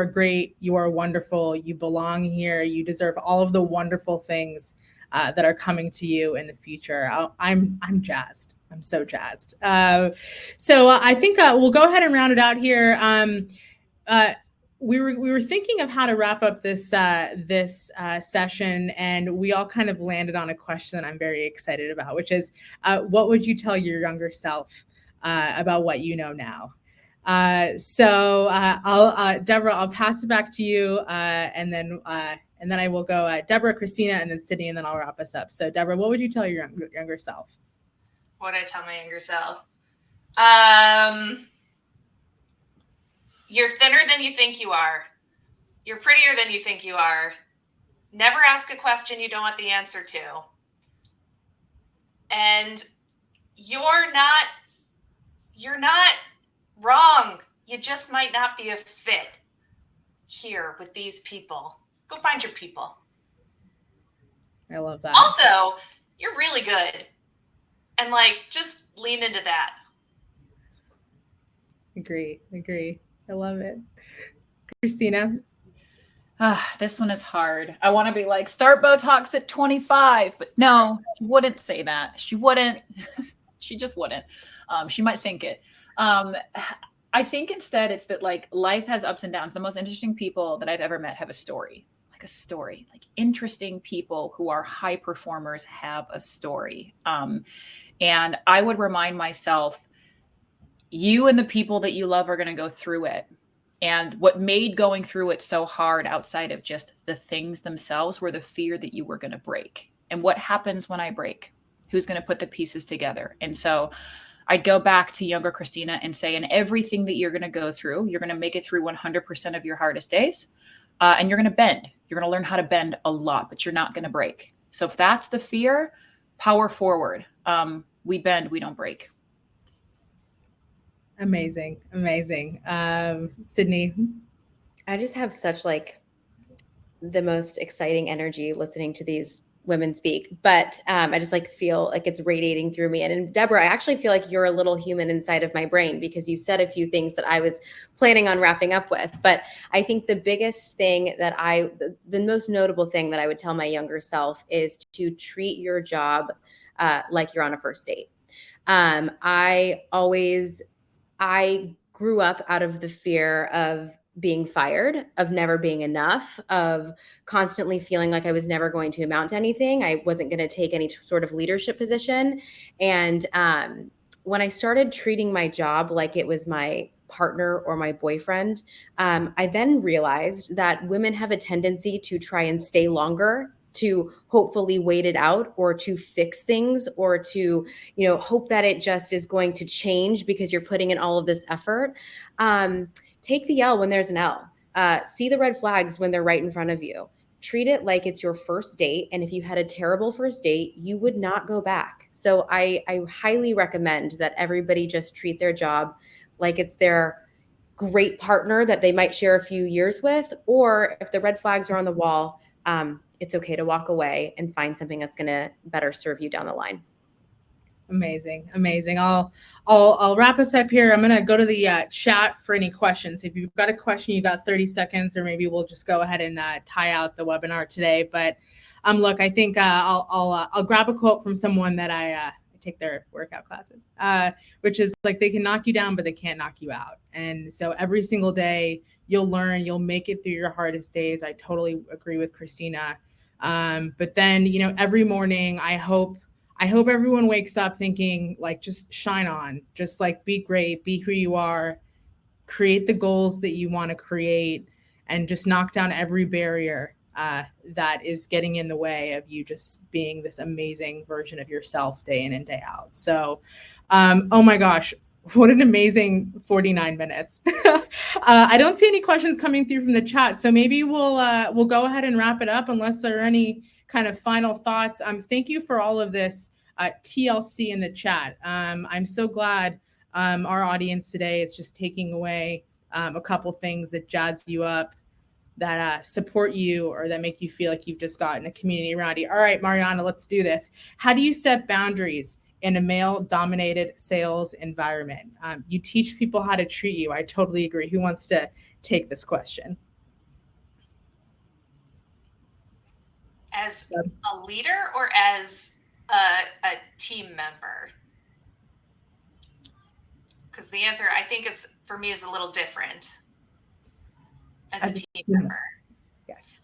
great. You are wonderful. You belong here. You deserve all of the wonderful things that are coming to you in the future. I'm jazzed. I'm so jazzed. So I think we'll go ahead and round it out here. We were thinking of how to wrap up this session, and we all kind of landed on a question that I'm very excited about, which is, what would you tell your younger self about what you know now? So Deborah, I'll pass it back to you, and then I will go Deborah, Christina, and then Sydney, and then I'll wrap us up. So Deborah, what would you tell your younger self?
What would I tell my younger self? You're thinner than you think you are. You're prettier than you think you are. Never ask a question you don't want the answer to. And you're not wrong. You just might not be a fit here with these people. Go find your people.
I love that.
Also, you're really good. And just lean into that.
Agree. I love it. Christina?
This one is hard. I want to be like, start Botox at 25, but no, she wouldn't say that. She wouldn't. She just wouldn't. She might think it. I think instead it's that life has ups and downs. The most interesting people that I've ever met have a story. Interesting people who are high performers have a story. And I would remind myself, you and the people that you love are going to go through it. And what made going through it so hard outside of just the things themselves were the fear that you were going to break. And what happens when I break? Who's going to put the pieces together? And so I'd go back to younger Christina and say, in everything that you're going to go through, you're going to make it through 100% of your hardest days. And you're going to bend. You're going to learn how to bend a lot, but you're not going to break. So if that's the fear, power forward. We bend, we don't break.
Amazing. Sydney?
I just have such the most exciting energy listening to these women speak, but I just feel like it's radiating through me. And Deborah, I actually feel like you're a little human inside of my brain, because you said a few things that I was planning on wrapping up with. But I think the biggest thing that the most notable thing that I would tell my younger self is to treat your job like you're on a first date. I grew up out of the fear of being fired, of never being enough, of constantly feeling like I was never going to amount to anything. I wasn't going to take any sort of leadership position. And when I started treating my job like it was my partner or my boyfriend, I then realized that women have a tendency to try and stay longer, to hopefully wait it out, or to fix things, or to, hope that it just is going to change because you're putting in all of this effort. Take the L when there's an L. See the red flags when they're right in front of you. Treat it like it's your first date. And if you had a terrible first date, you would not go back. So I highly recommend that everybody just treat their job like it's their great partner that they might share a few years with, or if the red flags are on the wall, it's okay to walk away and find something that's going to better serve you down the line.
Amazing. I'll wrap us up here. I'm going to go to the chat for any questions. If you've got a question, you got 30 seconds, or maybe we'll just go ahead and tie out the webinar today. But look, I think I'll grab a quote from someone that I take their workout classes, which is they can knock you down, but they can't knock you out. And so every single day you'll learn, you'll make it through your hardest days. I totally agree with Christina. But then, every morning I hope everyone wakes up thinking just shine on, just be great, be who you are, create the goals that you want to create, and just knock down every barrier that is getting in the way of you just being this amazing version of yourself day in and day out. So, oh my gosh, what an amazing 49 minutes. I don't see any questions coming through from the chat, so maybe we'll go ahead and wrap it up unless there are any kind of final thoughts. Thank you for all of this TLC in the chat. I'm so glad our audience today is just taking away a couple things that jazz you up, that support you, or that make you feel like you've just gotten a community around you. All right, Mariana, let's do this. How do you set boundaries in a male-dominated sales environment? You teach people how to treat you. I totally agree. Who wants to take this question?
As a leader or as a team member? Because the answer, I think, is for me is a little different as a team
Yeah.
member.
Yes.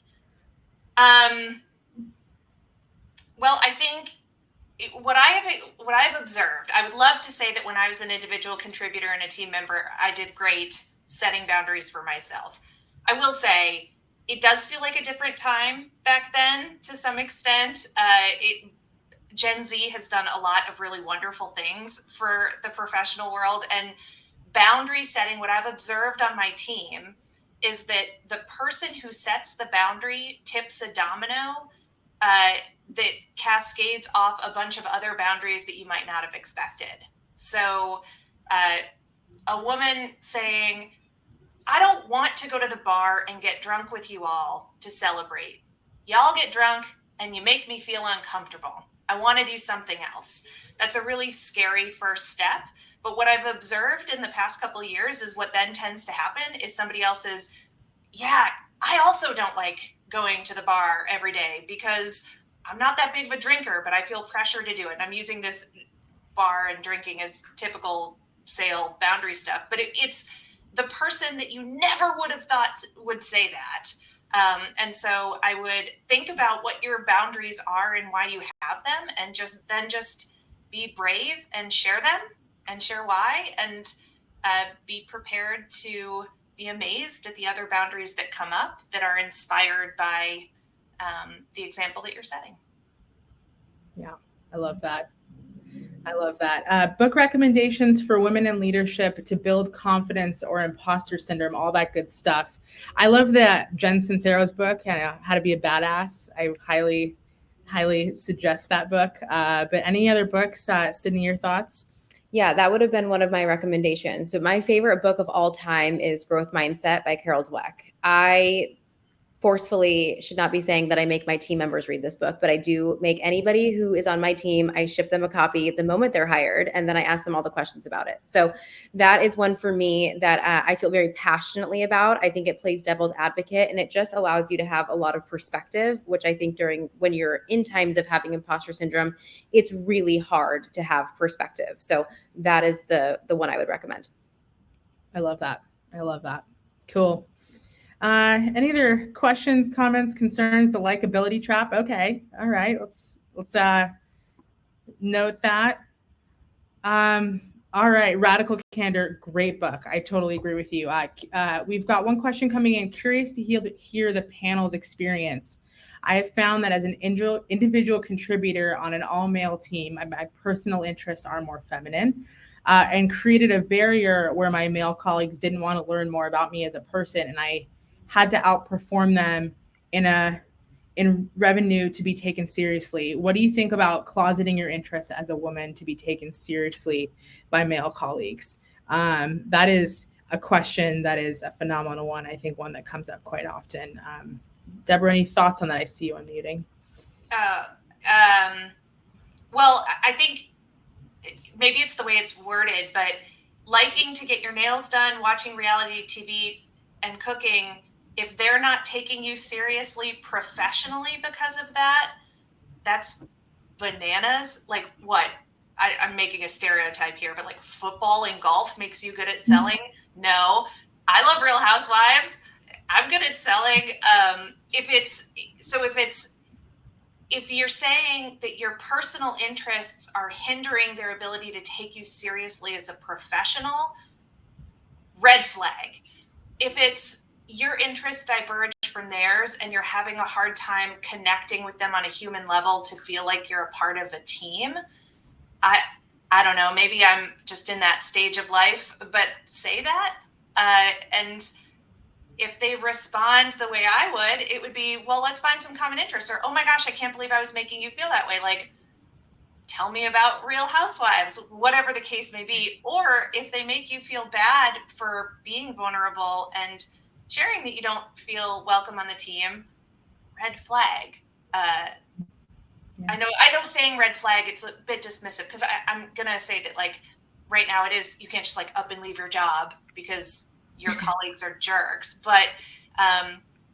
Well, I think what I've observed, I would love to say that when I was an individual contributor and a team member, I did great setting boundaries for myself. I will say it does feel like a different time back then to some extent. Gen Z has done a lot of really wonderful things for the professional world, and boundary setting, what I've observed on my team is that the person who sets the boundary tips a domino that cascades off a bunch of other boundaries that you might not have expected. So a woman saying, I don't want to go to the bar and get drunk with you all to celebrate. Y'all get drunk and you make me feel uncomfortable. I want to do something else. That's a really scary first step. But what I've observed in the past couple of years is what then tends to happen is somebody else's, yeah, I also don't like going to the bar every day because I'm not that big of a drinker, but I feel pressure to do it. And I'm using this bar and drinking as typical sale boundary stuff, but it's the person that you never would have thought would say that. And so I would think about what your boundaries are and why you have them, and just be brave and share them and share why, and be prepared to be amazed at the other boundaries that come up that are inspired by the example that you're setting.
Yeah, I love that. I love that. Book recommendations for women in leadership to build confidence or imposter syndrome, all that good stuff. I love that Jen Sincero's book, How to Be a Badass. I highly, highly suggest that book. But any other books, Sydney, your thoughts?
Yeah, that would have been one of my recommendations. So my favorite book of all time is Growth Mindset by Carol Dweck. I forcefully should not be saying that I make my team members read this book, but I do make anybody who is on my team, I ship them a copy the moment they're hired, and then I ask them all the questions about it. So that is one for me that I feel very passionately about. I think it plays devil's advocate, and it just allows you to have a lot of perspective, which I think when you're in times of having imposter syndrome, it's really hard to have perspective. So that is the one I would recommend.
I love that. I love that. Cool. Any other questions, comments, concerns? The likability trap. Okay. All right. Let's note that. All right. Radical Candor. Great book. I totally agree with you. We've got one question coming in. Curious to hear the panel's experience. I have found that as an individual contributor on an all-male team, my personal interests are more feminine. And created a barrier where my male colleagues didn't want to learn more about me as a person, and I had to outperform them in revenue to be taken seriously. What do you think about closeting your interests as a woman to be taken seriously by male colleagues? That is a question that is a phenomenal one. I think one that comes up quite often. Deborah, any thoughts on that? I see you unmuting.
Well, I think maybe it's the way it's worded, but liking to get your nails done, watching reality TV, and cooking, if they're not taking you seriously professionally because of that, that's bananas. Like what? I'm making a stereotype here, but like football and golf makes you good at selling? No. I love Real Housewives. I'm good at selling. If you're saying that your personal interests are hindering their ability to take you seriously as a professional, red flag. If it's your interests diverge from theirs and you're having a hard time connecting with them on a human level to feel like you're a part of a team, I don't know, maybe I'm just in that stage of life, but say that. And if they respond the way I would, it would be, well, let's find some common interests, or, oh my gosh, I can't believe I was making you feel that way. Like, tell me about Real Housewives, whatever the case may be. Or if they make you feel bad for being vulnerable and sharing that you don't feel welcome on the team, red flag. I know saying red flag, it's a bit dismissive, because I'm going to say that, like, right now it is, you can't just like up and leave your job because your colleagues are jerks, but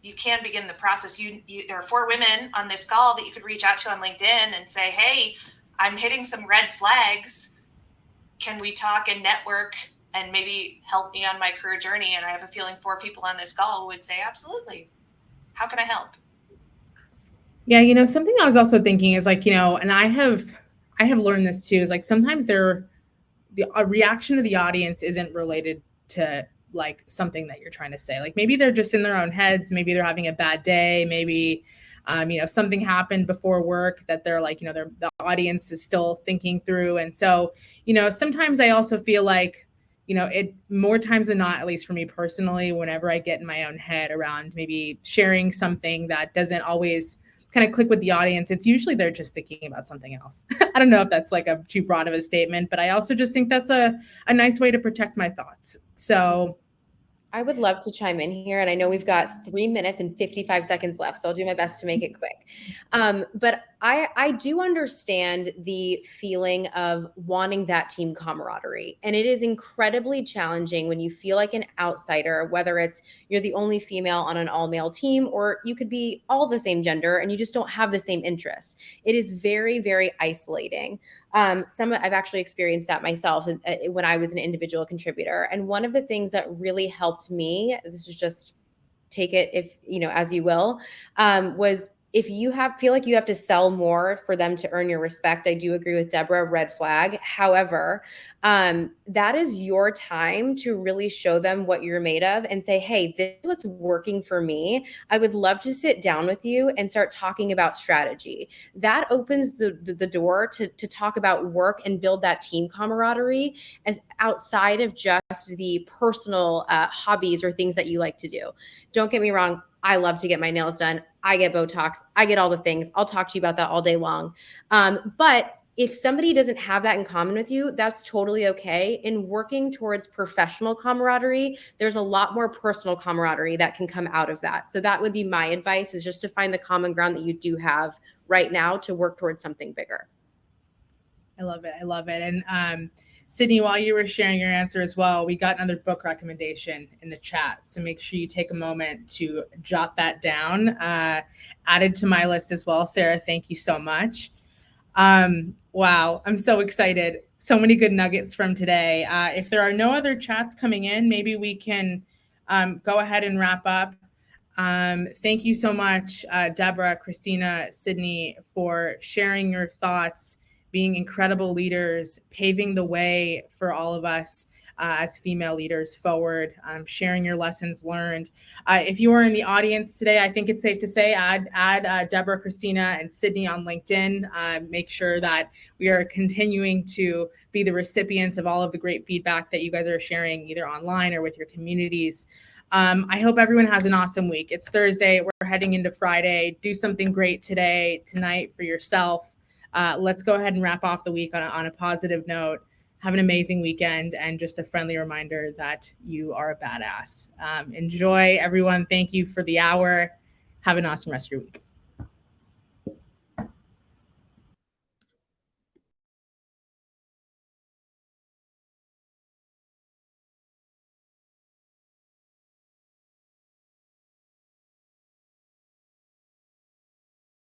you can begin the process. There are 4 women on this call that you could reach out to on LinkedIn and say, hey, I'm hitting some red flags. Can we talk and network and maybe help me on my career journey. And I have a feeling 4 people on this call would say, absolutely. How can I help?
Yeah, something I was also thinking is like, and I have learned this too, is like sometimes a reaction to the audience isn't related to like something that you're trying to say. Like maybe they're just in their own heads, maybe they're having a bad day, maybe something happened before work that they're like, the audience is still thinking through. And so, sometimes I also feel like, it more times than not, at least for me personally, whenever I get in my own head around maybe sharing something that doesn't always kind of click with the audience, it's usually they're just thinking about something else. I don't know if that's like a too broad of a statement, but I also just think that's a nice way to protect my thoughts. So
I would love to chime in here, and I know we've got 3 minutes and 55 seconds left, so I'll do my best to make it quick. But I do understand the feeling of wanting that team camaraderie, and it is incredibly challenging when you feel like an outsider, whether it's you're the only female on an all-male team, or you could be all the same gender and you just don't have the same interests. It is very, very isolating. I've actually experienced that myself when I was an individual contributor. And one of the things that really helped me, this is just take it if as you will, was if you feel like you have to sell more for them to earn your respect. I do agree with Deborah, red flag. However, that is your time to really show them what you're made of and say, hey, this is what's working for me. I would love to sit down with you and start talking about strategy. That opens the door to talk about work and build that team camaraderie as outside of just the personal hobbies or things that you like to do. Don't get me wrong. I love to get my nails done. I get Botox. I get all the things. I'll talk to you about that all day long. But if somebody doesn't have that in common with you, that's totally okay. In working towards professional camaraderie, there's a lot more personal camaraderie that can come out of that. So that would be my advice, is just to find the common ground that you do have right now to work towards something bigger.
I love it. I love it. And Sydney, while you were sharing your answer as well, we got another book recommendation in the chat. So make sure you take a moment to jot that down. Added to my list as well. Sarah, thank you so much. Wow, I'm so excited. So many good nuggets from today. If there are no other chats coming in, maybe we can go ahead and wrap up. Thank you so much, Deborah, Christina, Sydney, for sharing your thoughts, being incredible leaders, paving the way for all of us as female leaders forward, sharing your lessons learned. If you are in the audience today, I think it's safe to say add Deborah, Christina, and Sydney on LinkedIn. Make sure that we are continuing to be the recipients of all of the great feedback that you guys are sharing either online or with your communities. I hope everyone has an awesome week. It's Thursday. We're heading into Friday. Do something great today, tonight for yourself. Let's go ahead and wrap off the week on a positive note. Have an amazing weekend, and just a friendly reminder that you are a badass. Enjoy, everyone. Thank you for the hour. Have an awesome rest of your week.